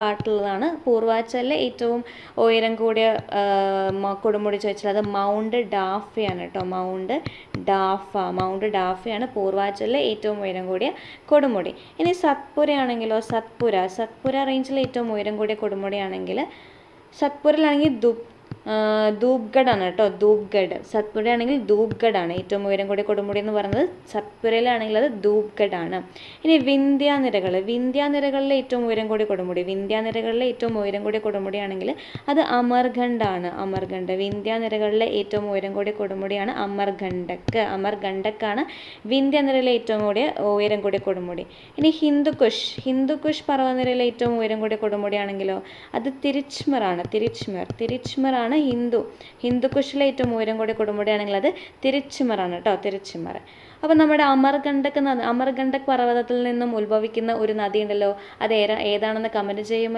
പാട്ടുള്ളതാണ്. പൂർവാച്ചലിലെ ഏറ്റവും ഉയരം കൂടിയ കൊടുമുടി ചോദിച്ചാൽ അത് മൗണ്ട് ഡാഫയാണ് കേട്ടോ. മൗണ്ട് ഡാഫയാണ് പൂർവാച്ചലിലെ ഏറ്റവും ഉയരം കൂടിയ കൊടുമുടി. ഇനി സത്പുരയാണെങ്കിലോ, സത്പുര റേഞ്ചിലെ ഏറ്റവും ഉയരം കൂടിയ കൊടുമുടിയാണെങ്കിൽ സത്പുരയിലാണെങ്കിൽ ധൂപ്ഗഡ് ആണ് കേട്ടോ. സത്പുര ആണെങ്കിൽ ധൂപ്ഗഡ് ആണ് ഏറ്റവും ഉയരം കൂടിയ കൊടുമുടി എന്ന് പറയുന്നത്. സത്പുരയിലാണെങ്കിൽ അത് ധൂപ്ഗഡ് ആണ്. ഇനി വിന്ധ്യാനിരകളിലെ ഏറ്റവും ഉയരം കൂടിയ കൊടുമുടിയാണെങ്കിൽ അത് അമർഖണ്ഡാണ്. വിന്ധ്യാനിരകളിലെ ഏറ്റവും ഉയരം കൂടിയ കൊടുമുടിയാണ് അമർഖണ്ഡക്കാണ് വിന്ധ്യാനിരയിലെ ഏറ്റവും ഉയരം കൂടിയ കൊടുമുടി. ഇനി ഹിന്ദുക്കുഷ് പർവ്വതനിരയിലെ ഏറ്റവും ഉയരം കൂടിയ കൊടുമുടിയാണെങ്കിലോ അത് തിരിച്മറാണ്. ഹിന്ദുക്കുഷിലെ ഏറ്റവും ഉയരം കൂടിയ കൊടുമുടിയാണെങ്കിൽ അത് തിരിച്മറാണ് കേട്ടോ. അപ്പോൾ നമ്മുടെ അമർഖണ്ഡക് പർവ്വതത്തിൽ നിന്നും ഉത്ഭവിക്കുന്ന ഒരു നദി ഉണ്ടല്ലോ, അത് ഏതാണെന്ന് കമൻറ്റ് ചെയ്യുമല്ലോ.